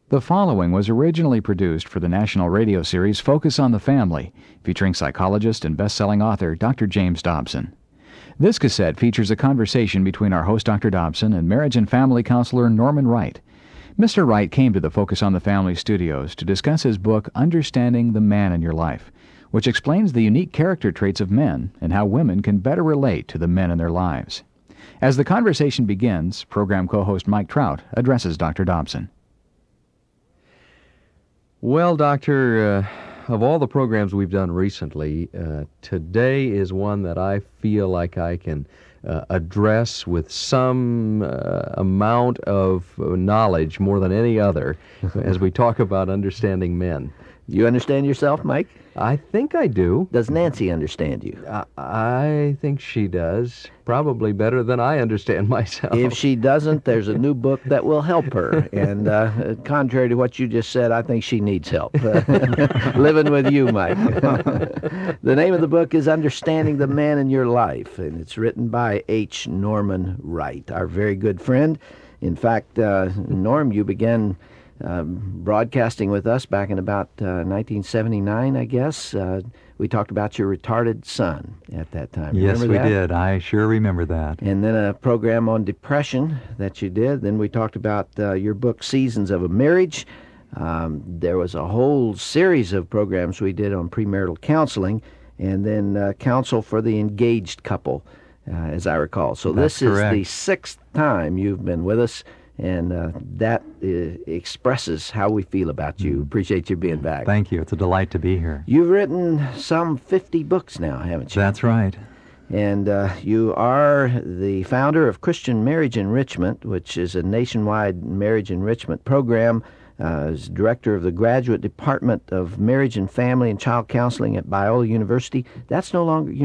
The following was originally produced for the national radio series Focus on the Family, featuring psychologist and best-selling author Dr. James Dobson. This cassette features a conversation between our host Dr. Dobson and marriage and family counselor Norman Wright. Mr. Wright came to the Focus on the Family studios to discuss his book Understanding the Man in Your Life, which explains the unique character traits of men and how women can better relate to the men in their lives. As the conversation begins, program co-host Mike Trout addresses Dr. Dobson. Well, Doctor, of all the programs we've done recently, today is one that I feel like I can address with some amount of knowledge more than any other as we talk about understanding men. You understand yourself, Mike? I think I do. Does Nancy understand you? I think she does. Probably better than I understand myself. If she doesn't, there's a new book that will help her. And contrary to what you just said, I think she needs help. Living with you, Mike. The name of the book is Understanding the Man in Your Life, and it's written by H. Norman Wright, our very good friend. In fact, Norm, you began broadcasting with us back in about 1979, I guess. We talked about your retarded son at that time. Yes, Remember that? we did. I sure remember that. And then a program on depression that you did. Then we talked about your book, Seasons of a Marriage. There was a whole series of programs we did on premarital counseling, and then counsel for the engaged couple, as I recall. So That's this correct. is the sixth time you've been with us. And that expresses how we feel about you. Appreciate you being back. Thank you. It's a delight to be here. You've written some 50 books now, haven't you? That's right. And you are the founder of Christian Marriage Enrichment, which is a nationwide marriage enrichment program. As director of the Graduate Department of Marriage and Family and Child Counseling at Biola University. You're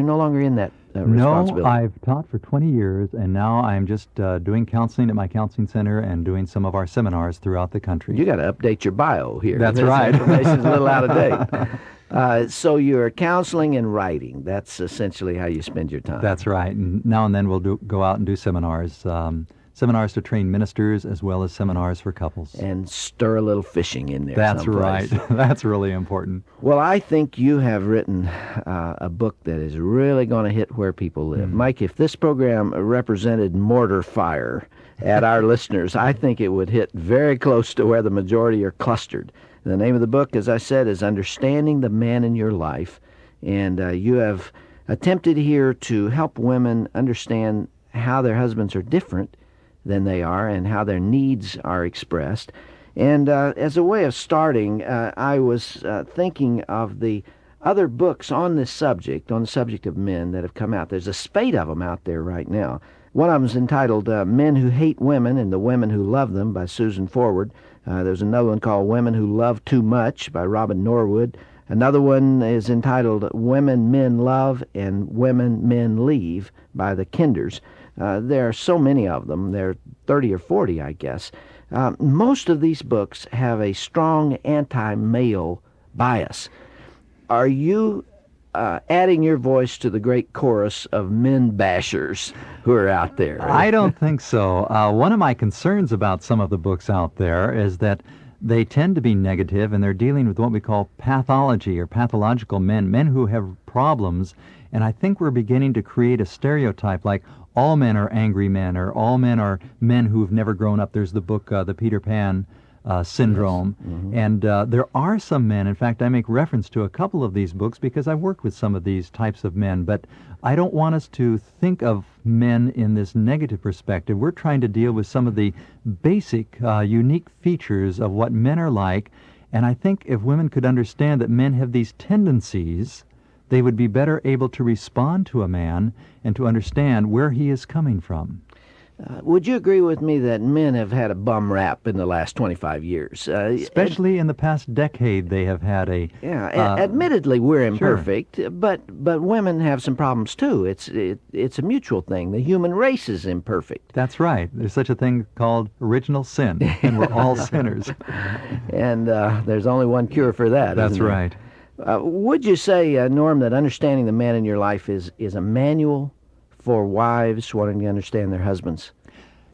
no longer in that responsibility. No, I've taught for 20 years, and now I'm just doing counseling at my counseling center and doing some of our seminars throughout the country. You got to update your bio here. That's This right. Information's a little out of date. So you're counseling and writing. That's essentially how you spend your time. That's right. And now and then we'll go out and do seminars. Seminars to train ministers as well as seminars for couples. And stir a little fishing in there. That's someplace. right. That's really important. Well, I think you have written a book that is really going to hit where people live. Mike, if this program represented mortar fire at our listeners, I think it would hit very close to where the majority are clustered. The name of the book, as I said, is Understanding the Man in Your Life. And you have attempted here to help women understand how their husbands are different than they are and how their needs are expressed. And as a way of starting, I was thinking of the other books on this subject, on the subject of men that have come out. There's a spate of them out there right now. One of them is entitled Men Who Hate Women and the Women Who Love Them by Susan Forward. There's another one called Women Who Love Too Much by Robin Norwood. Another one is entitled Women Men Love and Women Men Leave by the Kinders. There are so many of them. There are 30 or 40, I guess. Most of these books have a strong anti-male bias. Are you adding your voice to the great chorus of men bashers who are out there? I don't think so. One of my concerns about some of the books out there is that they tend to be negative, and they're dealing with what we call pathology or pathological men who have problems. And I think we're beginning to create a stereotype like all men are angry men, or all men are men who've never grown up. There's the book, The Peter Pan Syndrome. Yes. Mm-hmm. And there are some men, in fact, I make reference to a couple of these books because I've worked with some of these types of men, but I don't want us to think of men in this negative perspective. We're trying to deal with some of the basic, unique features of what men are like, and I think if women could understand that men have these tendencies, they would be better able to respond to a man and to understand where he is coming from. Would you agree with me that men have had a bum rap in the last 25 years? Especially in the past decade, they have had a... Yeah, admittedly, we're Sure. imperfect, but women have some problems, too. It's a mutual thing. The human race is imperfect. That's right. There's such a thing called original sin, and we're all sinners. And there's only one cure for that, That's isn't there? right. Would you say, Norm, that Understanding the Man in Your Life is a manual for wives wanting to understand their husbands?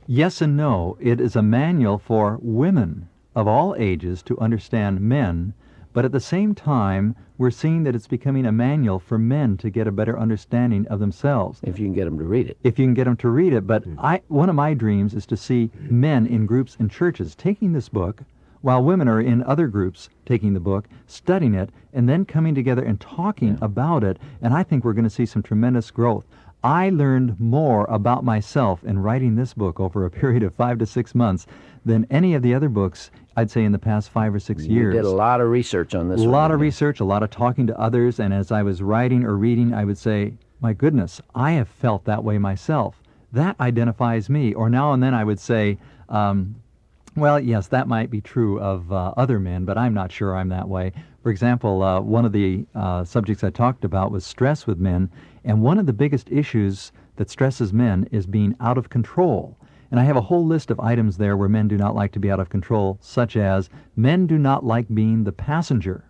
Yes and no. It is a manual for women of all ages to understand men, but at the same time, we're seeing that it's becoming a manual for men to get a better understanding of themselves. If you can get them to read it. If you can get them to read it. But one of my dreams is to see men in groups in churches taking this book, while women are in other groups taking the book, studying it, and then coming together and talking about it. And I think we're going to see some tremendous growth. I learned more about myself in writing this book over a period of 5 to 6 months than any of the other books, I'd say, in the past 5 or 6 years. You did a lot of research on this. A lot of research, a lot of talking to others, and as I was writing or reading, I would say, my goodness, I have felt that way myself. That identifies me. Or now and then I would say, well, yes, that might be true of other men, but I'm not sure I'm that way. For example, one of the subjects I talked about was stress with men, and one of the biggest issues that stresses men is being out of control. And I have a whole list of items there where men do not like to be out of control, such as men do not like being the passenger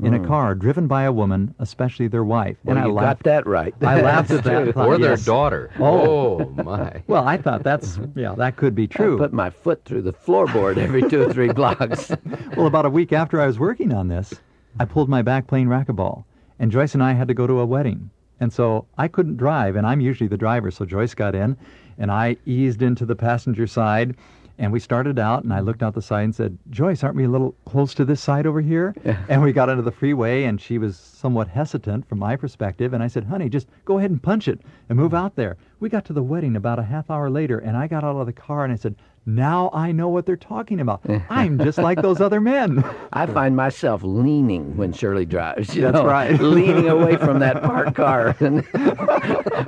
in a car driven by a woman, especially their wife. Well, and you got that right. I laughed at that. Or their Yes. daughter. Oh. Oh, my. Well, I thought that could be I true. put my foot through the floorboard every 2 or 3 blocks. Well, about a week after I was working on this, I pulled my back playing racquetball, and Joyce and I had to go to a wedding. And so I couldn't drive, and I'm usually the driver, so Joyce got in, and I eased into the passenger side, and we started out, and I looked out the side and said, Joyce, aren't we a little close to this side over here? And we got into the freeway, and she was somewhat hesitant from my perspective, and I said, honey, just go ahead and punch it and move out there. We got to the wedding about a half hour later, and I got out of the car, and I said, now I know what they're talking about. I'm just like those other men. I find myself leaning when Shirley drives. That's right. Leaning away from that parked car and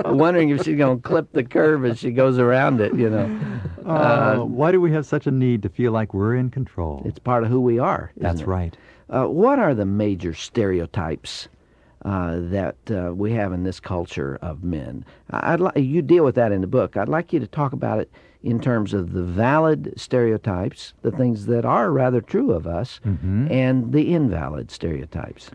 wondering if she's going to clip the curve as she goes around it, Why do we have such a need to feel like we're in control? It's part of who we are. That's isn't it? right. What are the major stereotypes that we have in this culture of men? You deal with that in the book. I'd like you to talk about it in terms of the valid stereotypes, the things that are rather true of us, and the invalid stereotypes.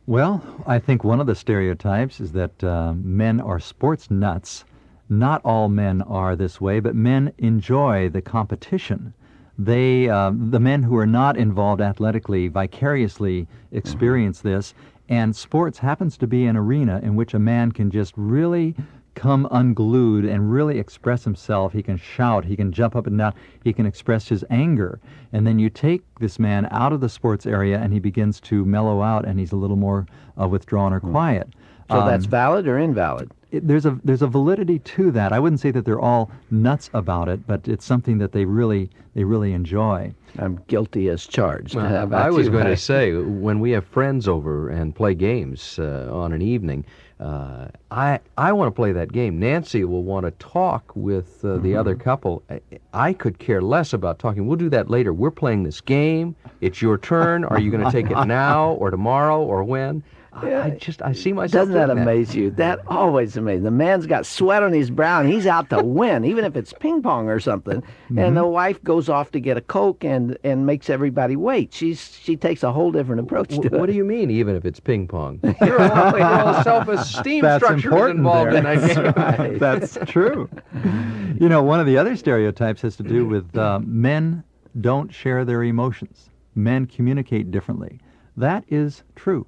Well, I think one of the stereotypes is that men are sports nuts. Not all men are this way, but men enjoy the competition. The men who are not involved athletically vicariously experience this, and sports happens to be an arena in which a man can just really come unglued and really express himself. He can shout, he can jump up and down, he can express his anger. And then you take this man out of the sports area and he begins to mellow out and he's a little more withdrawn or quiet. So that's valid or invalid? There's a validity to that. I wouldn't say that they're all nuts about it, but it's something that they really enjoy. I'm guilty as charged. How Well, about I was you? going to say, when we have friends over and play games on an evening, I want to play that game. Nancy will want to talk with the other couple. I could care less about talking. We'll do that later. We're playing this game. It's your turn. Are you going to take it now or tomorrow or when? I see myself Doesn't that doing amaze you? That always amazes me. The man's got sweat on his brow and he's out to win, even if it's ping pong or something. And the wife goes off to get a Coke and makes everybody wait. She takes a whole different approach to it. What do you mean, even if it's ping pong? Your whole self-esteem That's structure is important involved there. in that game. Right. That's true. You know, one of the other stereotypes has to do with men don't share their emotions. Men communicate differently. That is true.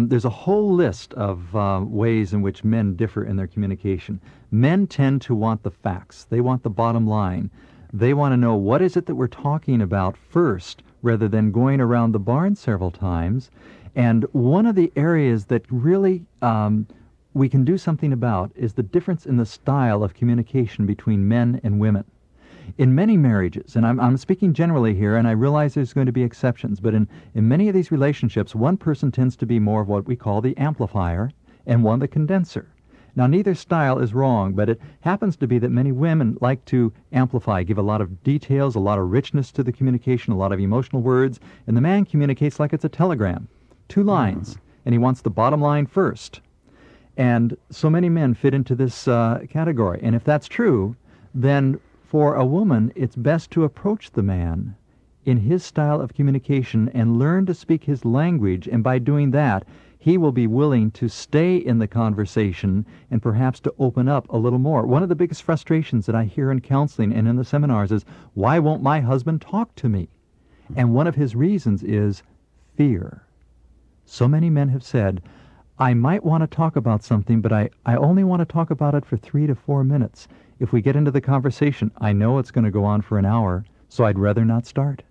There's a whole list of ways in which men differ in their communication. Men tend to want the facts. They want the bottom line. They want to know what is it that we're talking about first, rather than going around the barn several times. And one of the areas that really we can do something about is the difference in the style of communication between men and women. In many marriages, and I'm speaking generally here, and I realize there's going to be exceptions, but in many of these relationships, one person tends to be more of what we call the amplifier, and one the condenser. Now, neither style is wrong, but it happens to be that many women like to amplify, give a lot of details, a lot of richness to the communication, a lot of emotional words, and the man communicates like it's a telegram, 2 lines, and he wants the bottom line first. And so many men fit into this category, and if that's true, then for a woman, it's best to approach the man in his style of communication and learn to speak his language, and by doing that, he will be willing to stay in the conversation and perhaps to open up a little more. One of the biggest frustrations that I hear in counseling and in the seminars is, why won't my husband talk to me? And one of his reasons is fear. So many men have said, I might want to talk about something, but I only want to talk about it for 3 to 4 minutes. If we get into the conversation, I know it's going to go on for an hour, so I'd rather not start.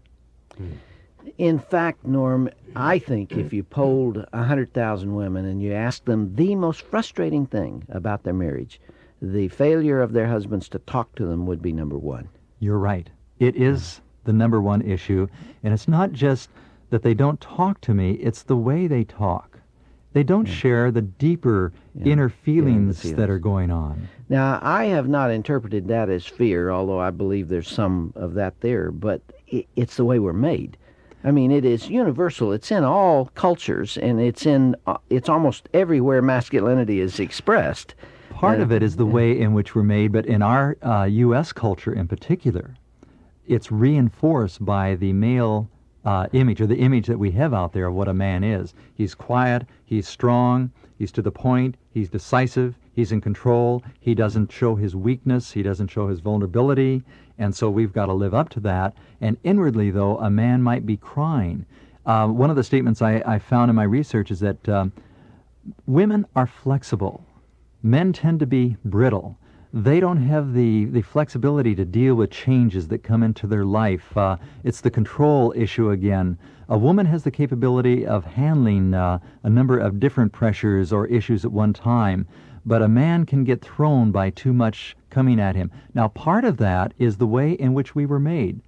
In fact, Norm, I think if you polled 100,000 women and you asked them the most frustrating thing about their marriage, the failure of their husbands to talk to them would be number one. You're right. It is the number one issue, and it's not just that they don't talk to me, it's the way they talk. They don't share the deeper inner feelings that are going on. Now, I have not interpreted that as fear, although I believe there's some of that there, but it's the way we're made. I mean, it is universal. It's in all cultures, and it's almost everywhere masculinity is expressed. Part of it is the way in which we're made, but in our U.S. culture in particular, it's reinforced by the male image, or the image that we have out there of what a man is. He's quiet, he's strong, he's to the point, he's decisive, he's in control, he doesn't show his weakness, he doesn't show his vulnerability, and so we've got to live up to that. And inwardly, though, a man might be crying. One of the statements I found in my research is that women are flexible. Men tend to be brittle. They don't have the flexibility to deal with changes that come into their life. It's the control issue again. A woman has the capability of handling a number of different pressures or issues at one time, but a man can get thrown by too much coming at him. Now, part of that is the way in which we were made,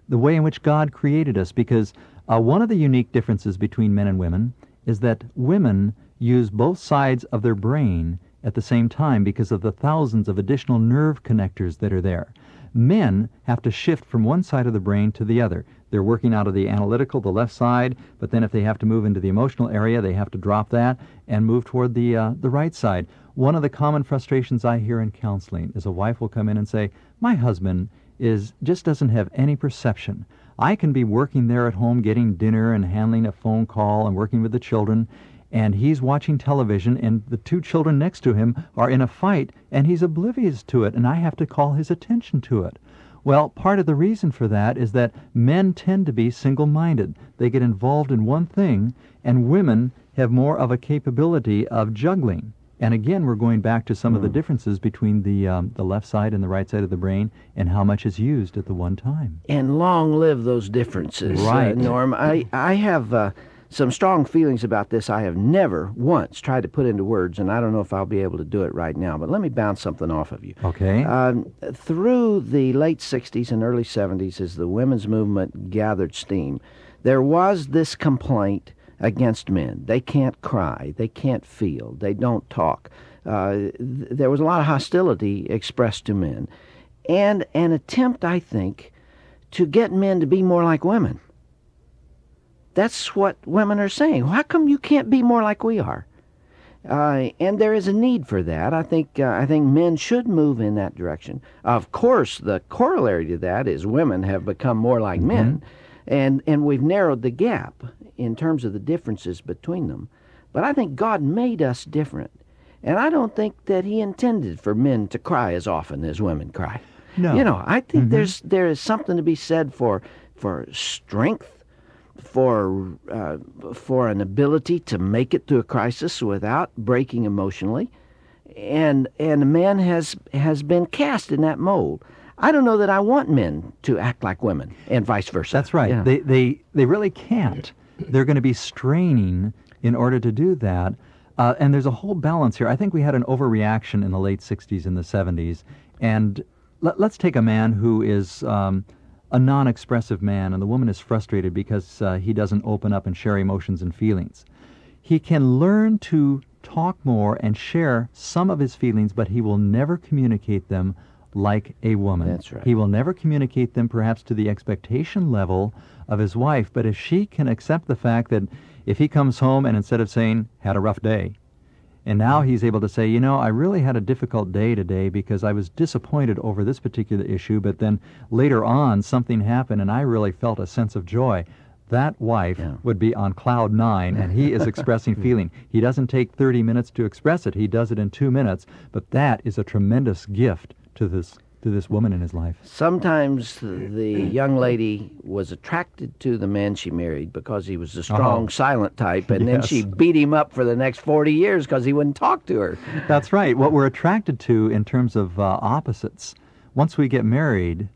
the way in which God created us, because one of the unique differences between men and women is that women use both sides of their brain at the same time because of the thousands of additional nerve connectors that are there. Men have to shift from one side of the brain to the other. They're working out of the analytical, the left side, but then if they have to move into the emotional area, they have to drop that and move toward the right side. One of the common frustrations I hear in counseling is a wife will come in and say, my husband just doesn't have any perception. I can be working there at home, getting dinner and handling a phone call and working with the children, and he's watching television, and the two children next to him are in a fight, and he's oblivious to it, and I have to call his attention to it. Well, part of the reason for that is that men tend to be single-minded. They get involved in one thing, and women have more of a capability of juggling. And again, we're going back to some of the differences between the left side and the right side of the brain and how much is used at the one time. And long live those differences, right. Norm. I have some strong feelings about this I have never once tried to put into words, and I don't know if I'll be able to do it right now, but let me bounce something off of you. Okay. Through the late 60s and early 70s, as the women's movement gathered steam, there was this complaint against men. They can't cry, they can't feel, they don't talk. There was a lot of hostility expressed to men, and an attempt, I think, to get men to be more like women. That's what women are saying. How come you can't be more like we are? And there is a need for that. I think men should move in that direction. Of course, the corollary to that is women have become more like men, and we've narrowed the gap in terms of the differences between them. But I think God made us different, and I don't think that He intended for men to cry as often as women cry. No. You know, I think there is something to be said for strength, for an ability to make it through a crisis without breaking emotionally, and a man has been cast in that mold. I don't know that I want men to act like women, and vice versa. That's right. Yeah. They really can't. They're going to be straining in order to do that. And there's a whole balance here. I think we had an overreaction in the late 60s and the 70s. And let's take a man who is a non-expressive man, and the woman is frustrated because he doesn't open up and share emotions and feelings. He can learn to talk more and share some of his feelings, but he will never communicate them like a woman. That's right. He will never communicate them perhaps to the expectation level of his wife, but if she can accept the fact that if he comes home and instead of saying, had a rough day, and now he's able to say, you know, I really had a difficult day today because I was disappointed over this particular issue, but then later on something happened and I really felt a sense of joy. That wife would be on cloud 9, and he is expressing feeling. He doesn't take 30 minutes to express it. He does it in 2 minutes, but that is a tremendous gift to this this woman in his life. Sometimes the young lady was attracted to the man she married because he was a strong, silent type, and then Yes. she beat him up for the next 40 years because he wouldn't talk to her. That's right. What we're attracted to in terms of opposites, once we get married,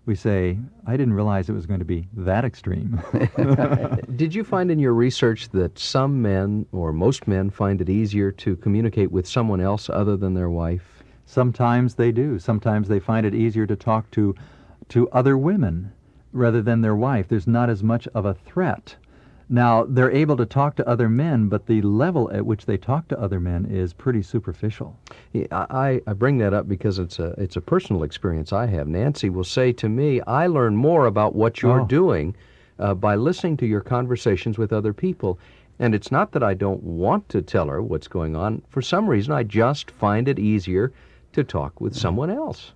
we say, I didn't realize it was going to be that extreme. Did you find in your research that some men, or most men, find it easier to communicate with someone else other than their wife? Sometimes they do. Sometimes they find it easier to talk to other women rather than their wife. There's not as much of a threat. Now, they're able to talk to other men, but the level at which they talk to other men is pretty superficial. Yeah, I bring that up because it's a personal experience I have. Nancy will say to me, I learn more about what you're doing by listening to your conversations with other people. And it's not that I don't want to tell her what's going on. For some reason, I just find it easier to talk with someone else.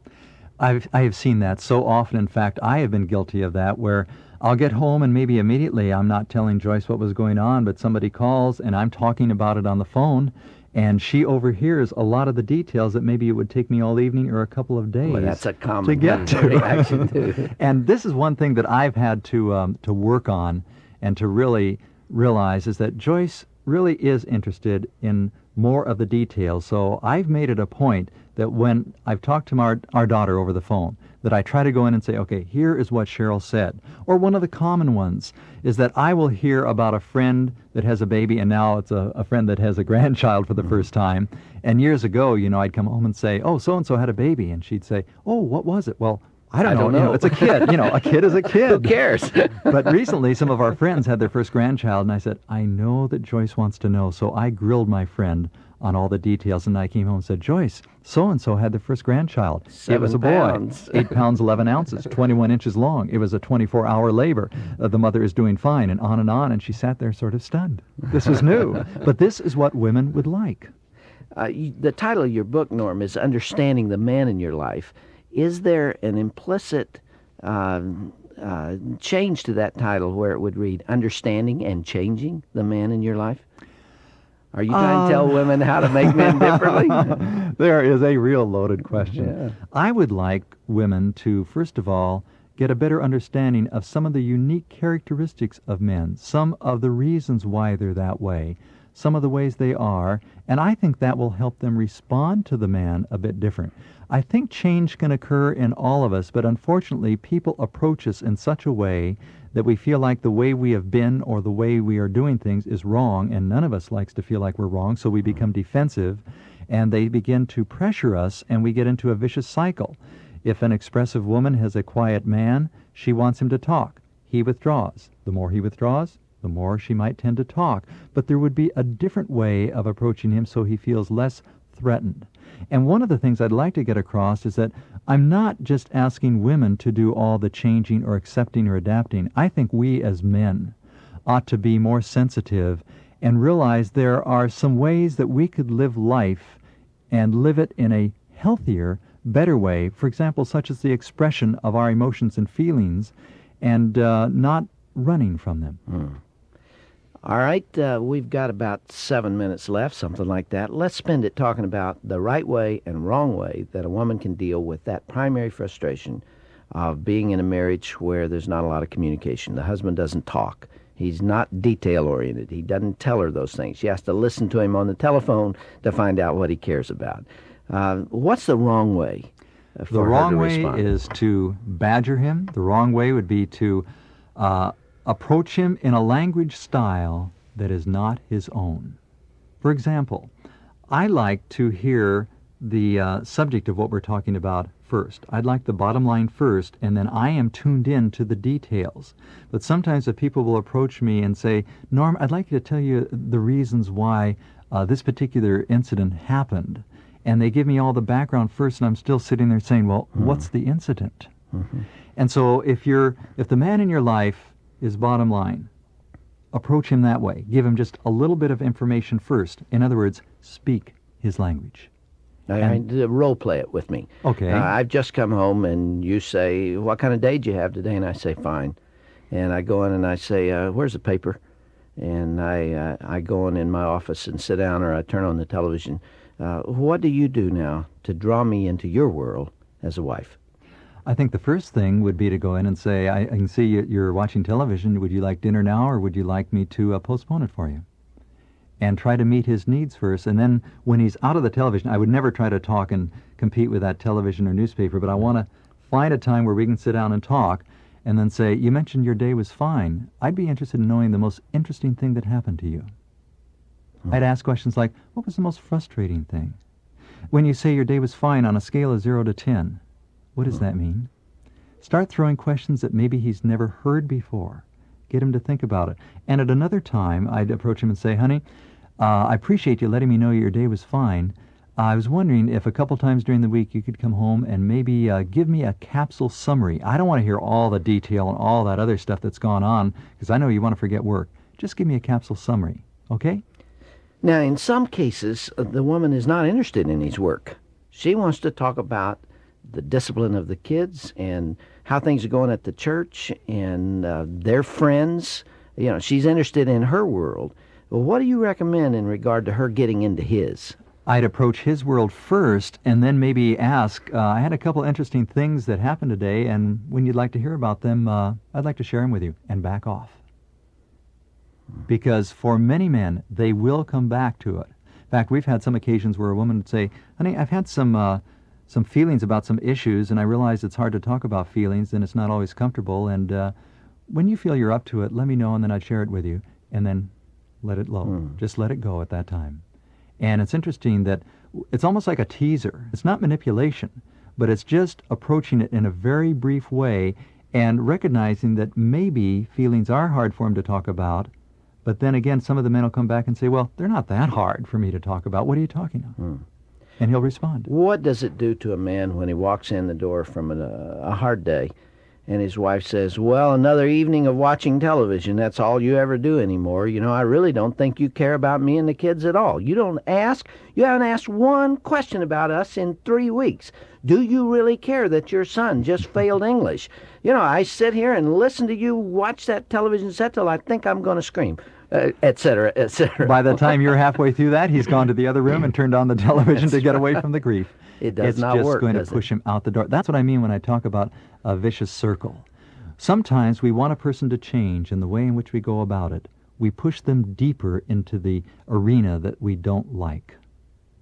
I have seen that so often. In fact, I have been guilty of that, where I'll get home and maybe immediately I'm not telling Joyce what was going on, but somebody calls and I'm talking about it on the phone, and she overhears a lot of the details that maybe it would take me all evening or a couple of days Well, that's a common to get to. reaction too. And this is one thing that I've had to work on and to really realize is that Joyce really is interested in more of the details. So I've made it a point that when I've talked to our daughter over the phone, that I try to go in and say, okay, here is what Cheryl said. Or one of the common ones is that I will hear about a friend that has a baby, and now it's a friend that has a grandchild for the first time. And years ago, I'd come home and say, oh, so-and-so had a baby. And she'd say, oh, what was it? Well, I don't know. It's a kid. A kid is a kid. Who cares? But recently, some of our friends had their first grandchild, and I said, I know that Joyce wants to know. So I grilled my friend on all the details, and I came home and said, Joyce, so-and-so had their first grandchild. It was a boy, 7 pounds. 8 pounds, 11 ounces, 21 inches long. It was a 24-hour labor. The mother is doing fine, and on, and she sat there sort of stunned. This was new. But this is what women would like. The title of your book, Norm, is Understanding the Man in Your Life. Is there an implicit change to that title where it would read Understanding and Changing the Man in Your Life? Are you trying to tell women how to make men differently? There is a real loaded question. Yeah. I would like women to, first of all, get a better understanding of some of the unique characteristics of men, some of the reasons why they're that way, some of the ways they are, and I think that will help them respond to the man a bit different. I think change can occur in all of us, but unfortunately people approach us in such a way that we feel like the way we have been or the way we are doing things is wrong, and none of us likes to feel like we're wrong, so we become defensive, and they begin to pressure us, and we get into a vicious cycle. If an expressive woman has a quiet man, she wants him to talk. He withdraws. The more he withdraws, the more she might tend to talk. But there would be a different way of approaching him so he feels less threatened. And one of the things I'd like to get across is that I'm not just asking women to do all the changing or accepting or adapting. I think we as men ought to be more sensitive and realize there are some ways that we could live life and live it in a healthier, better way. For example, such as the expression of our emotions and feelings and not running from them. All right, we've got about 7 minutes left, something like that. Let's spend it talking about the right way and wrong way that a woman can deal with that primary frustration of being in a marriage where there's not a lot of communication. The husband doesn't talk. He's not detail-oriented. He doesn't tell her those things. She has to listen to him on the telephone to find out what he cares about. What's the wrong way for her to The wrong way respond? is to badger him. The wrong way would be to approach him in a language style that is not his own. For example, I like to hear the subject of what we're talking about first. I'd like the bottom line first, and then I am tuned in to the details. But sometimes if people will approach me and say, Norm, I'd like to tell you the reasons why this particular incident happened, and they give me all the background first, and I'm still sitting there saying, well, what's the incident? And so if the man in your life is bottom line, approach him that way. Give him just a little bit of information first. In other words, speak his language. Role play it with me. Okay. I've just come home, and you say, what kind of day did you have today? And I say, fine. And I go in and I say, where's the paper? And I go in my office and sit down, or I turn on the television. What do you do now to draw me into your world as a wife? I think the first thing would be to go in and say, I can see you're watching television. Would you like dinner now, or would you like me to postpone it for you? And try to meet his needs first. And then when he's out of the television, I would never try to talk and compete with that television or newspaper, but I want to find a time where we can sit down and talk and then say, you mentioned your day was fine. I'd be interested in knowing the most interesting thing that happened to you. I'd ask questions like, what was the most frustrating thing? When you say your day was fine on a scale of 0 to 10, what does that mean? Start throwing questions that maybe he's never heard before. Get him to think about it. And at another time, I'd approach him and say, honey, I appreciate you letting me know your day was fine. I was wondering if a couple times during the week you could come home and maybe give me a capsule summary. I don't want to hear all the detail and all that other stuff that's gone on, because I know you want to forget work. Just give me a capsule summary, okay? Now, in some cases, the woman is not interested in his work. She wants to talk about the discipline of the kids and how things are going at the church and their friends. You know, she's interested in her world. Well, what do you recommend in regard to her getting into his? I'd approach his world first and then maybe ask, I had a couple interesting things that happened today, and when you'd like to hear about them, I'd like to share them with you, and back off. Because for many men, they will come back to it. In fact, we've had some occasions where a woman would say, honey, I've had some feelings about some issues, and I realize it's hard to talk about feelings, and it's not always comfortable, and when you feel you're up to it, let me know, and then I'd share it with you, and then let it low. Just let it go at that time. And it's interesting that it's almost like a teaser. It's not manipulation, but it's just approaching it in a very brief way and recognizing that maybe feelings are hard for him to talk about, but then again, some of the men will come back and say, well, they're not that hard for me to talk about. What are you talking about? And he'll respond. What does it do to a man when he walks in the door from a hard day and his wife says, well, another evening of watching television, that's all you ever do anymore. You know, I really don't think you care about me and the kids at all. You haven't asked one question about us in 3 weeks. Do you really care that your son just failed English? You know, I sit here and listen to you watch that television set till I think I'm going to scream, et cetera, et cetera. By the time you're halfway through that, he's gone to the other room and turned on the television to get away from the grief. It does not work, It's just going to does push him out the door. That's what I mean when I talk about a vicious circle. Sometimes we want a person to change, and the way in which we go about it, we push them deeper into the arena that we don't like.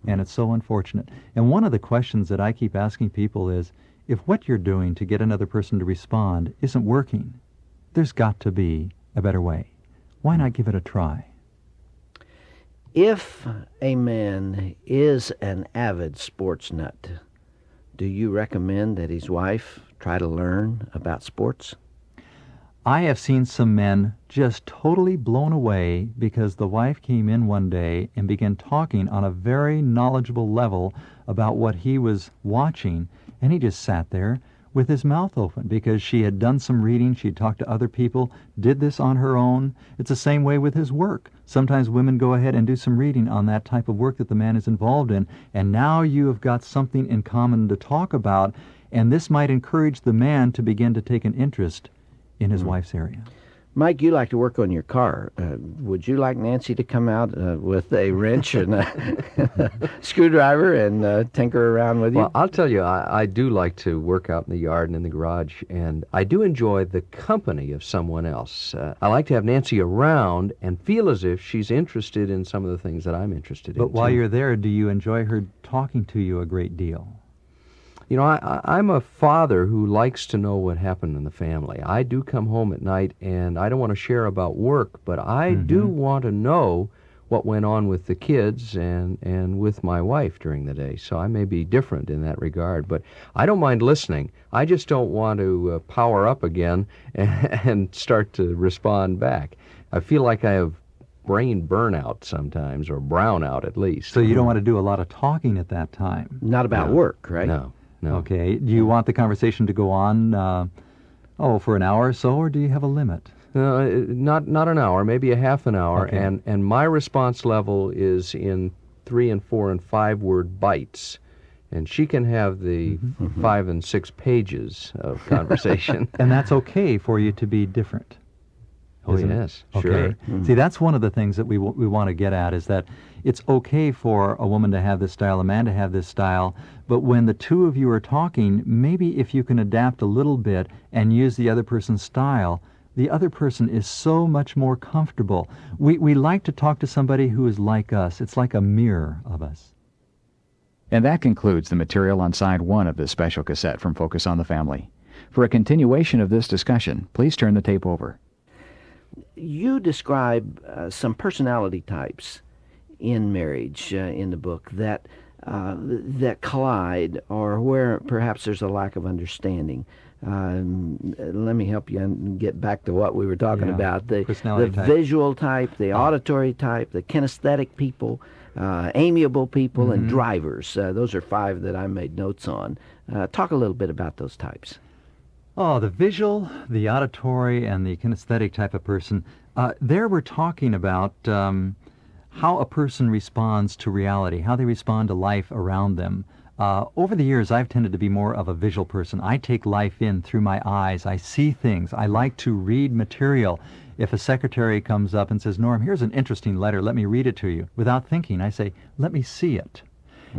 And it's so unfortunate. And one of the questions that I keep asking people is, if what you're doing to get another person to respond isn't working, there's got to be a better way. Why not give it a try? If a man is an avid sports nut, do you recommend that his wife try to learn about sports? I have seen some men just totally blown away because the wife came in one day and began talking on a very knowledgeable level about what he was watching, and he just sat there with his mouth open because she had done some reading, she'd talked to other people, did this on her own. It's the same way with his work. Sometimes women go ahead and do some reading on that type of work that the man is involved in, and now you have got something in common to talk about, and this might encourage the man to begin to take an interest in his wife's area. Mike, you like to work on your car. Would you like Nancy to come out with a wrench and a screwdriver and tinker around with you? Well, I'll tell you, I do like to work out in the yard and in the garage, and I do enjoy the company of someone else. I like to have Nancy around and feel as if she's interested in some of the things that I'm interested in. But while you're there, do you enjoy her talking to you a great deal? You know, I'm a father who likes to know what happened in the family. I do come home at night, and I don't want to share about work, but I do want to know what went on with the kids and with my wife during the day. So I may be different in that regard, but I don't mind listening. I just don't want to power up again and start to respond back. I feel like I have brain burnout sometimes, or brownout at least. So you don't want to do a lot of talking at that time? Not about work, right? No. Okay. Do you want the conversation to go on, for an hour or so, or do you have a limit? Not an hour, maybe a half an hour, Okay. and my response level is in 3 and 4 and 5 word bites, and she can have the 5 and 6 pages of conversation. And that's okay for you to be different. Oh, isn't it? yes, Okay. sure. See, that's one of the things that we want to get at, is that it's okay for a woman to have this style, a man to have this style, but when the two of you are talking, maybe if you can adapt a little bit and use the other person's style, the other person is so much more comfortable. We like to talk to somebody who is like us. It's like a mirror of us. And that concludes the material on side 1 of this special cassette from Focus on the Family. For a continuation of this discussion, please turn the tape over. You describe some personality types in marriage in the book that collide, or where perhaps there's a lack of understanding. Let me help you and get back to what we were talking about. The Personality type. visual type, the auditory type, the kinesthetic people, amiable people, and drivers. Those are 5 that I made notes on. Talk a little bit about those types. Oh, the visual, the auditory, and the kinesthetic type of person. There we're talking about how a person responds to reality, how they respond to life around them. Over the years, I've tended to be more of a visual person. I take life in through my eyes. I see things. I like to read material. If a secretary comes up and says, Norm, here's an interesting letter, let me read it to you. Without thinking, I say, let me see it.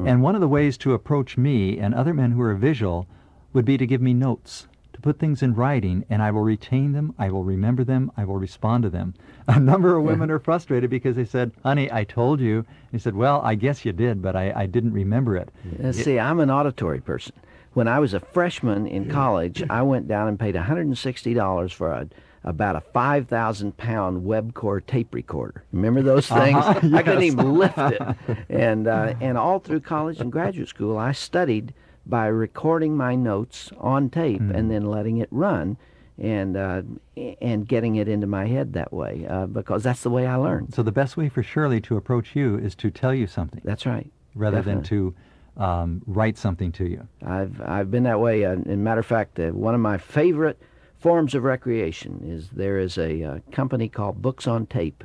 And one of the ways to approach me and other men who are visual would be to give me notes, to put things in writing, and I will retain them, I will remember them, I will respond to them. A number of women are frustrated because they said, honey, I told you. And he said, well, I guess you did, but I didn't remember it. See, I'm an auditory person. When I was a freshman in college, I went down and paid $160 for about a 5,000-pound Webcore tape recorder. Remember those things? Yes. I couldn't even lift it. And all through college and graduate school, I studied by recording my notes on tape and then letting it run, and getting it into my head that way, because that's the way I learned. So the best way for Shirley to approach you is to tell you something, That's right. rather Definitely. than to write something to you. I've been that way. As a matter of fact, one of my favorite forms of recreation is there is a company called Books on Tape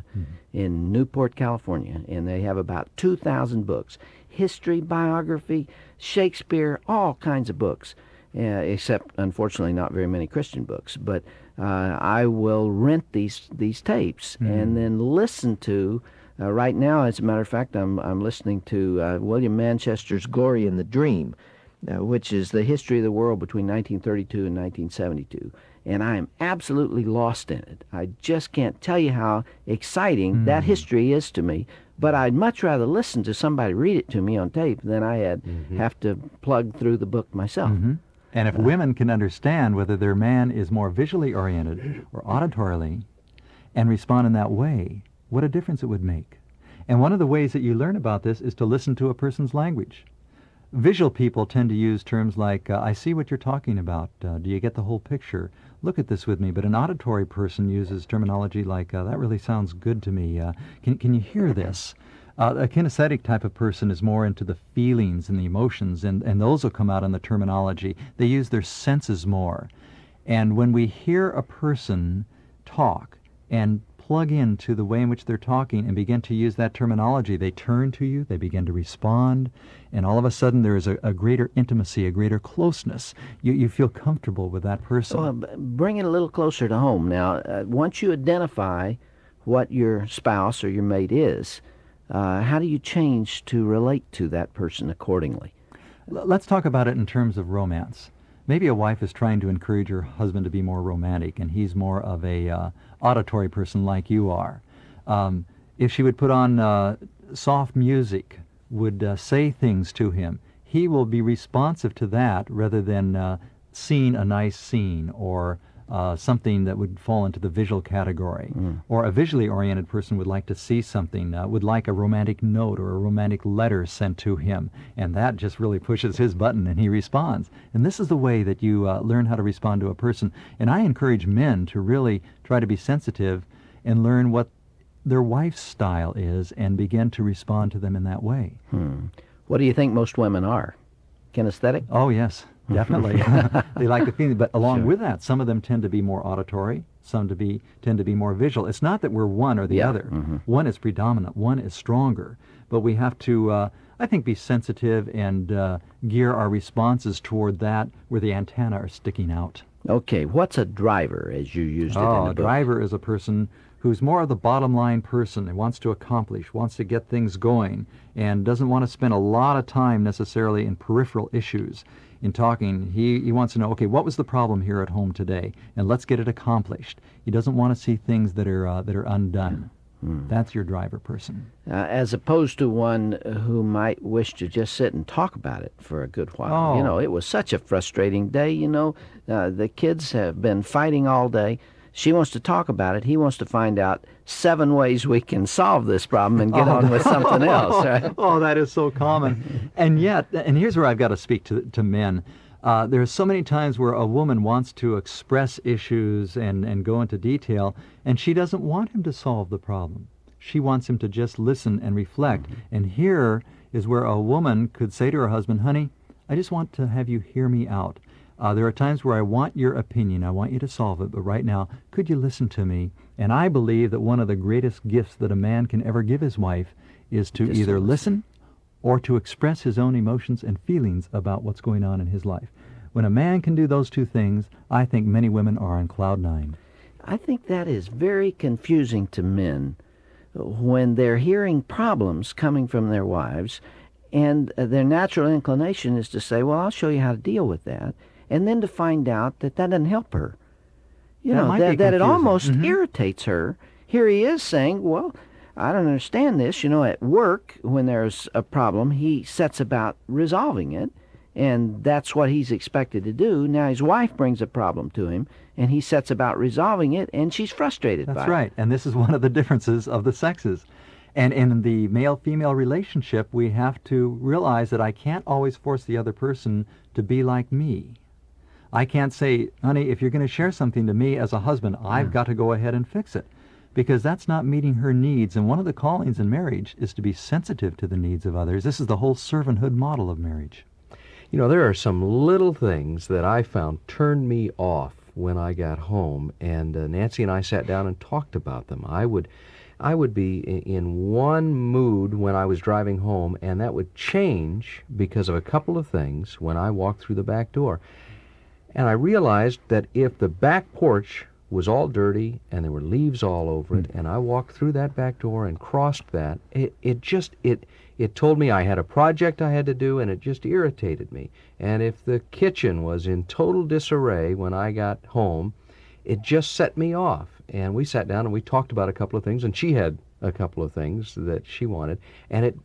in Newport, California, and they have about 2,000 books. History, biography, Shakespeare, all kinds of books, except, unfortunately, not very many Christian books. But I will rent these tapes and then listen to, right now, as a matter of fact, I'm listening to William Manchester's Glory in the Dream, which is the history of the world between 1932 and 1972. And I am absolutely lost in it. I just can't tell you how exciting that history is to me. But I'd much rather listen to somebody read it to me on tape than I have to plug through the book myself. And if women can understand whether their man is more visually oriented or auditorily and respond in that way, what a difference it would make. And one of the ways that you learn about this is to listen to a person's language. Visual people tend to use terms like, I see what you're talking about. Do you get the whole picture? Look at this with me. But an auditory person uses terminology like, that really sounds good to me. Can you hear this? A kinesthetic type of person is more into the feelings and the emotions, and those will come out in the terminology. They use their senses more. And when we hear a person talk and plug into the way in which they're talking and begin to use that terminology, they turn to you, they begin to respond, and all of a sudden there is a greater intimacy, a greater closeness. You feel comfortable with that person. Well, bring it a little closer to home now. Once you identify what your spouse or your mate is, how do you change to relate to that person accordingly? Let's talk about it in terms of romance. Maybe a wife is trying to encourage her husband to be more romantic, and he's more of a auditory person like you are. If she would put on soft music, would say things to him, he will be responsive to that rather than seeing a nice scene or something that would fall into the visual category. Or a visually oriented person would like to see something, would like a romantic note or a romantic letter sent to him, and that just really pushes his button and he responds. And this is the way that you learn how to respond to a person. And I encourage men to really try to be sensitive and learn what their wife's style is and begin to respond to them in that way. What do you think most women are? Kinesthetic? Oh, yes. Definitely. They like the feeling. But along with that, some of them tend to be more auditory, some tend to be more visual. It's not that we're one or the other. One is predominant, one is stronger. But we have to, I think, be sensitive and gear our responses toward that where the antennae are sticking out. Okay, what's a driver, as you used it in Oh, the a book? driver is a person who's more of the bottom line person and wants to accomplish, wants to get things going, and doesn't want to spend a lot of time necessarily in peripheral issues. In talking, he wants to know, okay, what was the problem here at home today, and let's get it accomplished. He doesn't want to see things that are undone. That's your driver person. As opposed to one who might wish to just sit and talk about it for a good while. Oh. You know, it was such a frustrating day. You know, the kids have been fighting all day. She wants to talk about it. He wants to find out 7 ways we can solve this problem and get on with something else, right? Oh, that is so common. And yet, and here's where I've got to speak to men. There are so many times where a woman wants to express issues and go into detail, and she doesn't want him to solve the problem. She wants him to just listen and reflect. And here is where a woman could say to her husband, honey, I just want to have you hear me out. There are times where I want your opinion. I want you to solve it. But right now, could you listen to me? And I believe that one of the greatest gifts that a man can ever give his wife is to Just either to listen or to express his own emotions and feelings about what's going on in his life. When a man can do those two things, I think many women are on cloud 9. I think that is very confusing to men when they're hearing problems coming from their wives, and their natural inclination is to say, well, I'll show you how to deal with that, and then to find out that that doesn't help her. You That know, might be that it confusing. almost Mhm. irritates her. Here he is saying, well, I don't understand this. You know, at work, when there's a problem, he sets about resolving it, and that's what he's expected to do. Now his wife brings a problem to him, and he sets about resolving it, and she's frustrated by That's it. right. And this is one of the differences of the sexes. And in the male-female relationship, we have to realize that I can't always force the other person to be like me. I can't say, honey, if you're going to share something to me as a husband, I've got to go ahead and fix it. Because that's not meeting her needs. And one of the callings in marriage is to be sensitive to the needs of others. This is the whole servanthood model of marriage. You know, there are some little things that I found turned me off when I got home, and Nancy and I sat down and talked about them. I would be in one mood when I was driving home, and that would change because of a couple of things when I walked through the back door. And I realized that if the back porch was all dirty and there were leaves all over it, and I walked through that back door and crossed that, it told me I had a project I had to do, and it just irritated me. And if the kitchen was in total disarray when I got home, it just set me off. And we sat down and we talked about a couple of things, and she had a couple of things that she wanted. And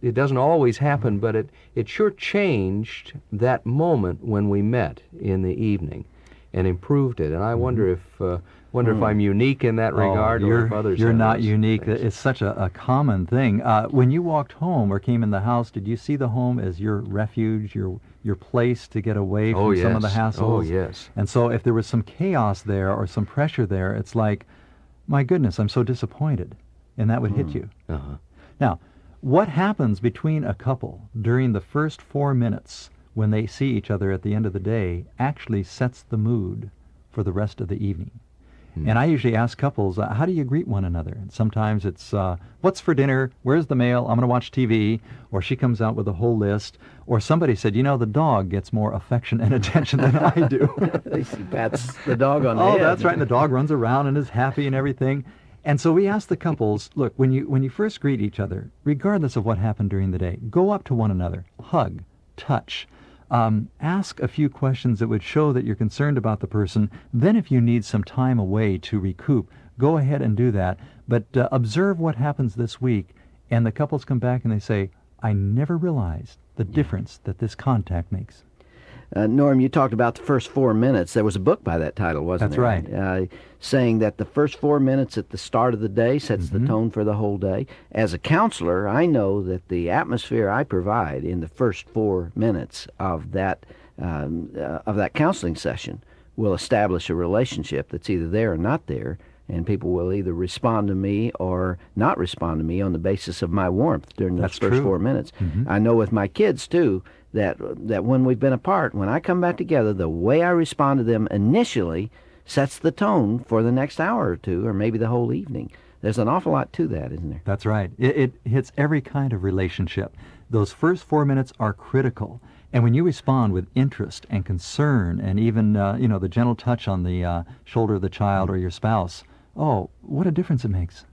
it doesn't always happen, but it sure changed that moment when we met in the evening and improved it. And I wonder if I'm unique in that regard, or if others You're have not those unique. things. It's such a common thing. When you walked home or came in the house, did you see the home as your refuge, your place to get away from some of the hassles? Oh, yes. And so if there was some chaos there or some pressure there, it's like, my goodness, I'm so disappointed. And that would hit you. Uh-huh. Now, what happens between a couple during the first 4 minutes when they see each other at the end of the day actually sets the mood for the rest of the evening. And I usually ask couples, how do you greet one another? And sometimes it's, what's for dinner? Where's the mail? I'm going to watch TV. Or she comes out with a whole list. Or somebody said, you know, the dog gets more affection and attention than I do. He pats the dog on the head. Oh, that's right. And the dog runs around and is happy and everything. And so we ask the couples, look, when you first greet each other, regardless of what happened during the day, go up to one another, hug, touch, ask a few questions that would show that you're concerned about the person. Then if you need some time away to recoup, go ahead and do that. But observe what happens this week. And the couples come back and they say, I never realized the difference that this contact makes. Norm, you talked about the first 4 minutes. There was a book by that title, wasn't That's there? right. Saying that the first 4 minutes at the start of the day sets the tone for the whole day. As a counselor, I know that the atmosphere I provide in the first 4 minutes of that counseling session will establish a relationship that's either there or not there, and people will either respond to me or not respond to me on the basis of my warmth during those That's first true. 4 minutes. I know with my kids, too, that when we've been apart, when I come back together, the way I respond to them initially sets the tone for the next hour or two, or maybe the whole evening. There's an awful lot to that, isn't there? That's right. It hits every kind of relationship. Those first 4 minutes are critical. And when you respond with interest and concern and even, the gentle touch on the shoulder of the child or your spouse, oh, what a difference it makes.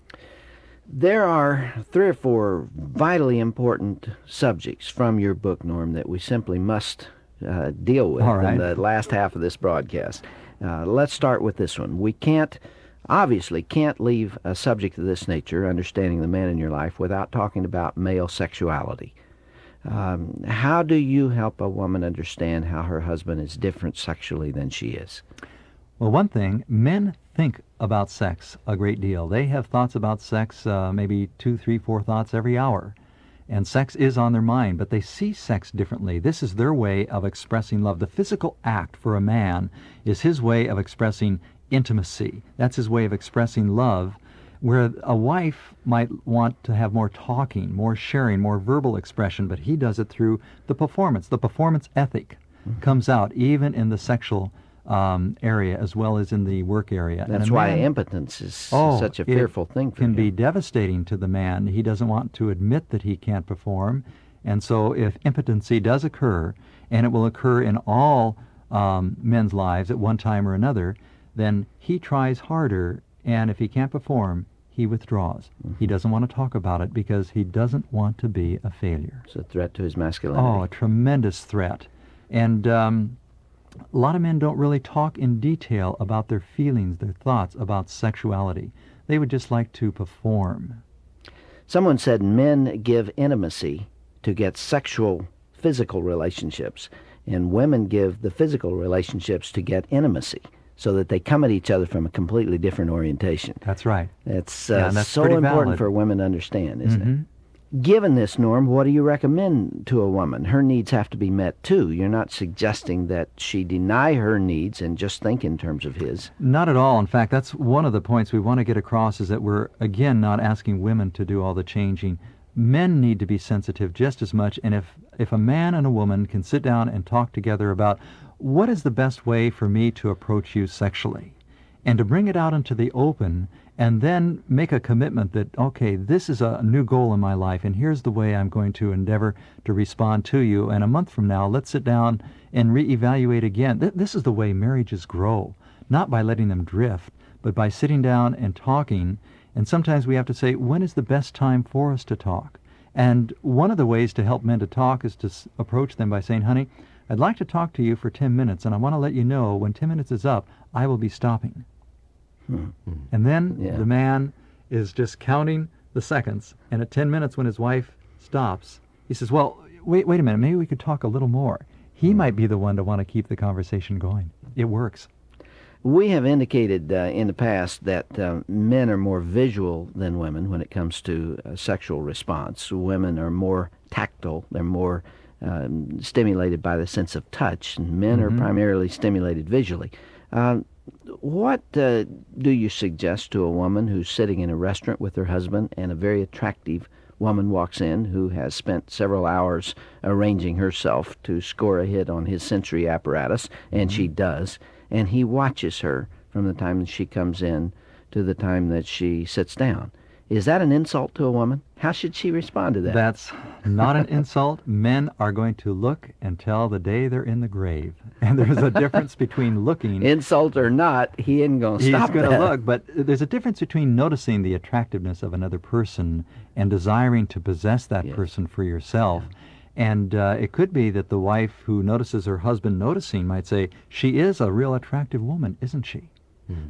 There are 3 or 4 vitally important subjects from your book, Norm, that we simply must deal with in the last half of this broadcast. Let's start with this one. We obviously can't leave a subject of this nature, understanding the man in your life, without talking about male sexuality. How do you help a woman understand how her husband is different sexually than she is? Well, one thing, men think about sex a great deal. They have thoughts about sex, maybe 2, 3, 4 thoughts every hour. And sex is on their mind, but they see sex differently. This is their way of expressing love. The physical act for a man is his way of expressing intimacy. That's his way of expressing love, where a wife might want to have more talking, more sharing, more verbal expression, but he does it through the performance. The performance ethic comes out even in the sexual area as well as in the work area. That's why impotence is such a fearful thing for him. It can be devastating to the man. He doesn't want to admit that he can't perform. And so if impotency does occur, and it will occur in all men's lives at one time or another, then he tries harder, and if he can't perform, he withdraws. He doesn't want to talk about it because he doesn't want to be a failure. It's a threat to his masculinity. Oh, a tremendous threat. And a lot of men don't really talk in detail about their feelings, their thoughts about sexuality. They would just like to perform. Someone said men give intimacy to get physical relationships, and women give the physical relationships to get intimacy, so that they come at each other from a completely different orientation. That's right. That's that's so pretty important valid for women to understand, isn't it? Given this, Norm, what do you recommend to a woman? Her needs have to be met, too. You're not suggesting that she deny her needs and just think in terms of his. Not at all. In fact, that's one of the points we want to get across, is that we're, again, not asking women to do all the changing. Men need to be sensitive just as much, and if a man and a woman can sit down and talk together about what is the best way for me to approach you sexually, and to bring it out into the open, and then make a commitment that, okay, this is a new goal in my life, and here's the way I'm going to endeavor to respond to you, and a month from now, let's sit down and reevaluate again. This is the way marriages grow, not by letting them drift, but by sitting down and talking. And sometimes we have to say, when is the best time for us to talk? And one of the ways to help men to talk is to approach them by saying, honey, I'd like to talk to you for 10 minutes, and I want to let you know when 10 minutes is up, I will be stopping. And then the man is just counting the seconds, and at 10 minutes when his wife stops, he says, well, wait a minute, maybe we could talk a little more. He might be the one to want to keep the conversation going. It works. We have indicated in the past that men are more visual than women when it comes to sexual response. Women are more tactile. They're more stimulated by the sense of touch, and men are primarily stimulated visually. What do you suggest to a woman who's sitting in a restaurant with her husband, and a very attractive woman walks in who has spent several hours arranging herself to score a hit on his sensory apparatus, and she does, and he watches her from the time that she comes in to the time that she sits down? Is that an insult to a woman? How should she respond to that? That's not an insult. Men are going to look until the day they're in the grave. And there's a difference between looking... Insult or not, he ain't going to stop that. He's going to look, but there's a difference between noticing the attractiveness of another person and desiring to possess that person for yourself. And it could be that the wife who notices her husband noticing might say, she is a real attractive woman, isn't she?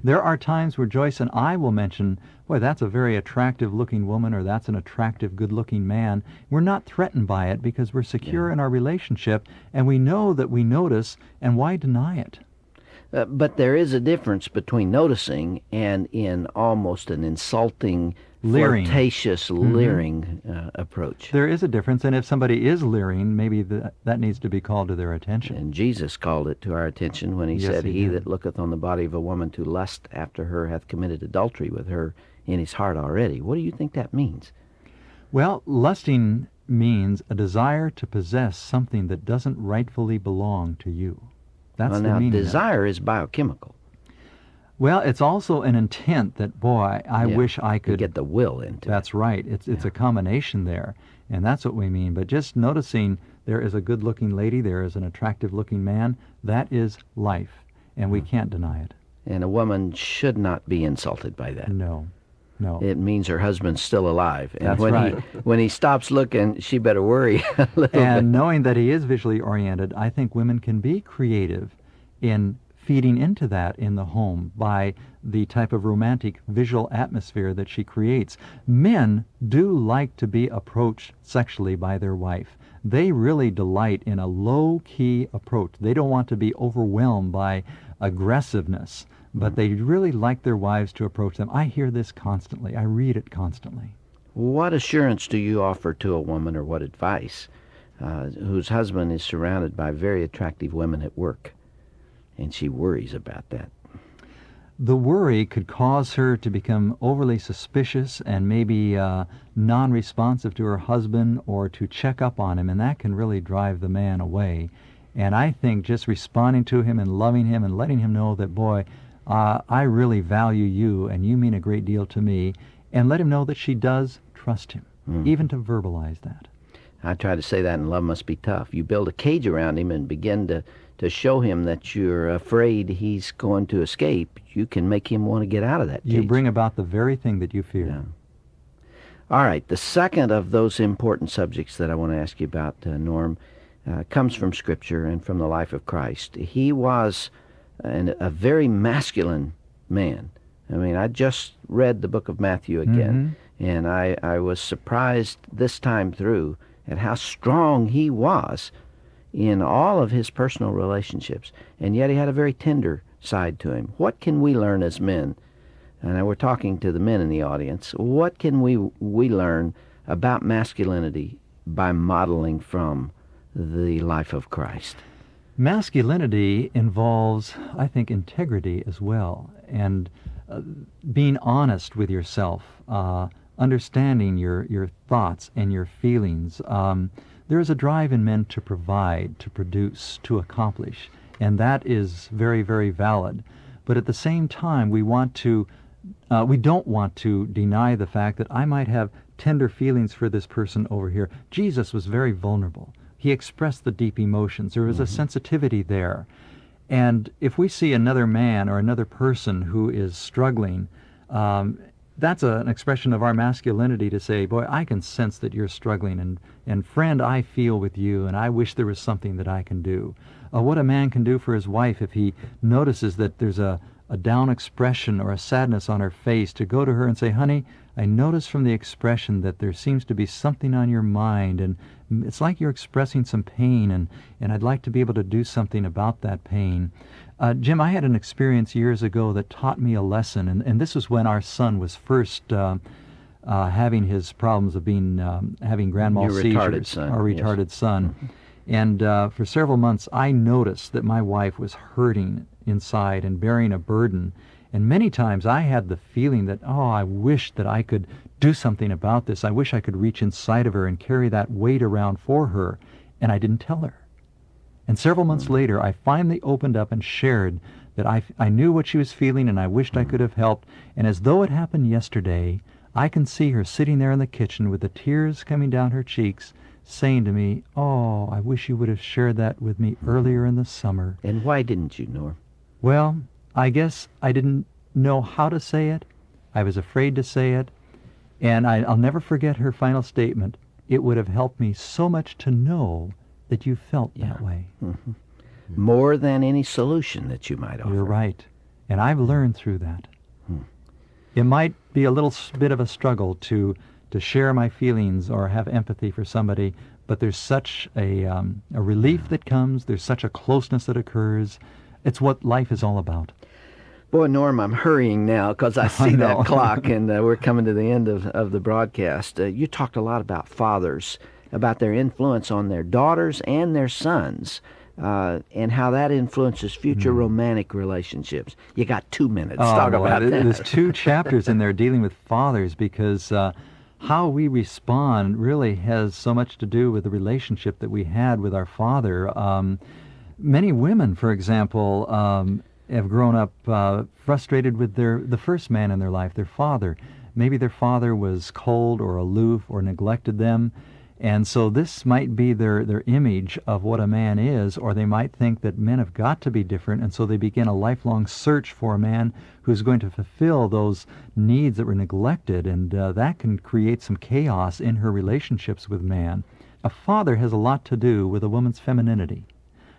There are times where Joyce and I will mention, boy, that's a very attractive-looking woman, or that's an attractive, good-looking man. We're not threatened by it because we're secure in our relationship, and we know that we notice, and why deny it? But there is a difference between noticing and in almost an insulting, leering, flirtatious, leering approach. There is a difference, and if somebody is leering, maybe that needs to be called to their attention. And Jesus called it to our attention when he said, He that looketh on the body of a woman to lust after her hath committed adultery with her in his heart already. What do you think that means? Well, lusting means a desire to possess something that doesn't rightfully belong to you. That's the meaning. Desire is biochemical. Well, it's also an intent that, boy, I Yeah. wish I You could. get the will into it. That's right. It's a combination there, and that's what we mean. But just noticing there is a good-looking lady, there is an attractive-looking man, that is life, and we can't deny it. And a woman should not be insulted by that. No. It means her husband's still alive. And That's when right. when he stops looking, she better worry a little And bit. knowing that he is visually oriented, I think women can be creative in feeding into that in the home by the type of romantic visual atmosphere that she creates. Men do like to be approached sexually by their wife. They really delight in a low-key approach. They don't want to be overwhelmed by aggressiveness, but they really like their wives to approach them. I hear this constantly. I read it constantly. What assurance do you offer to a woman, or what advice, whose husband is surrounded by very attractive women at work, and she worries about that? The worry could cause her to become overly suspicious and maybe non-responsive to her husband or to check up on him, and that can really drive the man away. And I think just responding to him and loving him and letting him know that, boy, I really value you and you mean a great deal to me, and let him know that she does trust him, even to verbalize that. I try to say that in Love Must Be Tough. You build a cage around him and begin to show him that you're afraid he's going to escape. You can make him want to get out of that cage. You bring about the very thing that you fear. Yeah. All right, the second of those important subjects that I want to ask you about, Norm, comes from Scripture and from the life of Christ. He was a very masculine man. I mean, I just read the book of Matthew again, and I was surprised this time through at how strong he was in all of his personal relationships, and yet he had a very tender side to him. What can we learn as men? And we're talking to the men in the audience. What can we learn about masculinity by modeling from the life of Christ? Masculinity involves, I think, integrity as well, and being honest with yourself, understanding your thoughts and your feelings. There is a drive in men to provide, to produce, to accomplish, and that is very, very valid. But at the same time, we don't want to deny the fact that I might have tender feelings for this person over here. Jesus was very vulnerable. He expressed the deep emotions. There was a sensitivity there. And if we see another man or another person who is struggling, that's an expression of our masculinity to say, boy, I can sense that you're struggling, and friend, I feel with you, and I wish there was something that I can do. What a man can do for his wife if he notices that there's a down expression or a sadness on her face, to go to her and say, honey, I notice from the expression that there seems to be something on your mind, and it's like you're expressing some pain, and I'd like to be able to do something about that pain. Jim, I had an experience years ago that taught me a lesson, and this was when our son was first having his problems of having grand mal Your seizures. retarded son, Our yes. retarded son. And for several months, I noticed that my wife was hurting inside and bearing a burden. And many times I had the feeling that, oh, I wish that I could do something about this. I wish I could reach inside of her and carry that weight around for her. And I didn't tell her. And several months later, I finally opened up and shared that I knew what she was feeling, and I wished I could have helped. And as though it happened yesterday, I can see her sitting there in the kitchen with the tears coming down her cheeks, saying to me, oh, I wish you would have shared that with me earlier in the summer. And why didn't you, Norm? Well, I guess I didn't know how to say it. I was afraid to say it. And I'll never forget her final statement. It would have helped me so much to know that you felt that way. More than any solution that you might offer. You're right. And I've learned through that. It might be a little bit of a struggle to share my feelings or have empathy for somebody, but there's such a relief that comes. There's such a closeness that occurs. It's what life is all about. Boy, Norm, I'm hurrying now because I see know. that clock, and we're coming to the end of the broadcast. You talked a lot about fathers, about their influence on their daughters and their sons, and how that influences future romantic relationships. You got 2 minutes. Talk about that. There's 2 chapters in there dealing with fathers, because how we respond really has so much to do with the relationship that we had with our father. Many women, for example, have grown up frustrated with the first man in their life, their father. Maybe their father was cold or aloof or neglected them, and so this might be their image of what a man is, or they might think that men have got to be different, and so they begin a lifelong search for a man who's going to fulfill those needs that were neglected, and that can create some chaos in her relationships with man. A father has a lot to do with a woman's femininity.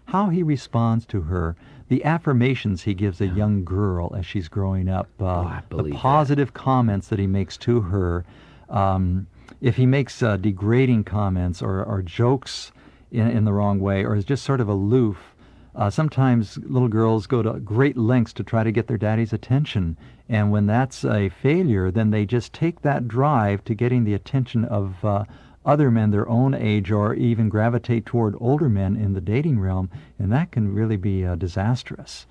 How he responds to her, the affirmations he gives a young girl as she's growing up, the positive comments that he makes to her. If he makes degrading comments or jokes in the wrong way, or is just sort of aloof, sometimes little girls go to great lengths to try to get their daddy's attention. And when that's a failure, then they just take that drive to getting the attention of other men their own age, or even gravitate toward older men in the dating realm, and that can really be disastrous.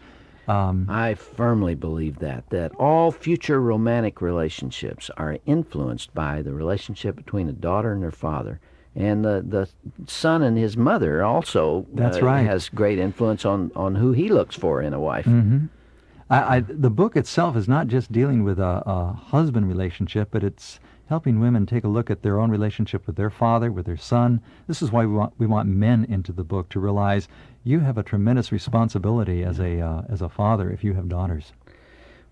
I firmly believe that all future romantic relationships are influenced by the relationship between a daughter and her father. And the son and his mother also That's right. has great influence on who he looks for in a wife. Mm-hmm. The book itself is not just dealing with a husband relationship, but it's helping women take a look at their own relationship with their father, with their son. This is why we want men into the book, to realize you have a tremendous responsibility as a father if you have daughters.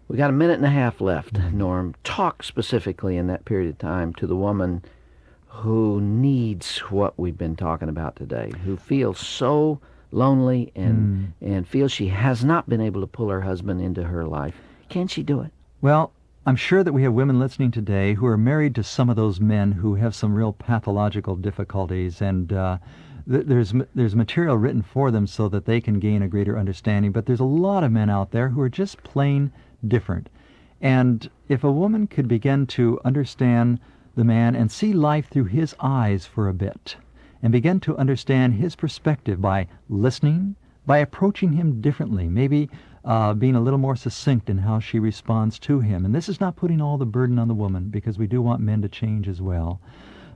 We got a minute and a half left, Norm. Talk specifically in that period of time to the woman who needs what we've been talking about today, who feels so lonely and feels she has not been able to pull her husband into her life. Can she do it? Well, I'm sure that we have women listening today who are married to some of those men who have some real pathological difficulties, and there's material written for them so that they can gain a greater understanding. But there's a lot of men out there who are just plain different. And if a woman could begin to understand the man and see life through his eyes for a bit, and begin to understand his perspective by listening, by approaching him differently, maybe being a little more succinct in how she responds to him. And this is not putting all the burden on the woman, because we do want men to change as well.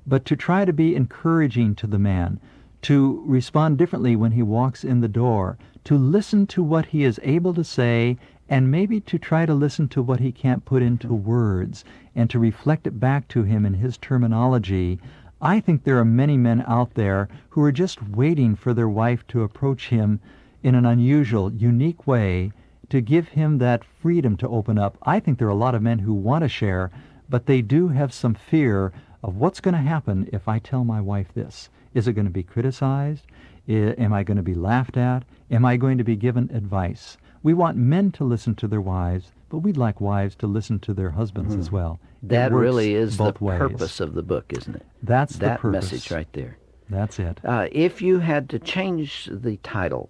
But to try to be encouraging to the man, to respond differently when he walks in the door, to listen to what he is able to say, and maybe to try to listen to what he can't put into words, and to reflect it back to him in his terminology. I think there are many men out there who are just waiting for their wife to approach him in an unusual, unique way, to give him that freedom to open up. I think there are a lot of men who want to share, but they do have some fear of what's going to happen if I tell my wife this. Is it going to be criticized? Am I going to be laughed at? Am I going to be given advice? We want men to listen to their wives, but we'd like wives to listen to their husbands as well. That really is the both ways. purpose of the book, isn't it? That's the that purpose. message right there. That's it. If you had to change the title,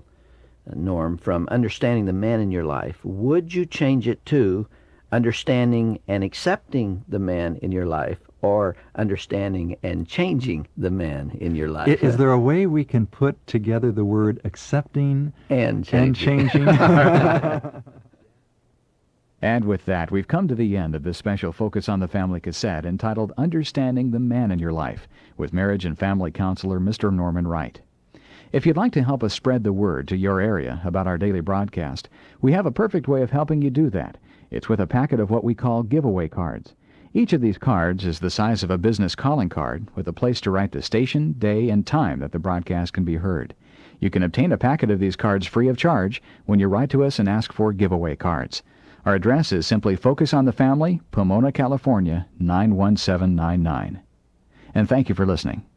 Norm, from Understanding the Man in Your Life, would you change it to Understanding and Accepting the Man in Your Life, or Understanding and Changing the Man in Your Life? Is there a way we can put together the word accepting and changing? And with that, we've come to the end of this special Focus on the Family cassette entitled Understanding the Man in Your Life, with marriage and family counselor Mr. Norman Wright. If you'd like to help us spread the word to your area about our daily broadcast, we have a perfect way of helping you do that. It's with a packet of what we call giveaway cards. Each of these cards is the size of a business calling card, with a place to write the station, day, and time that the broadcast can be heard. You can obtain a packet of these cards free of charge when you write to us and ask for giveaway cards. Our address is simply Focus on the Family, Pomona, California, 91799. And thank you for listening.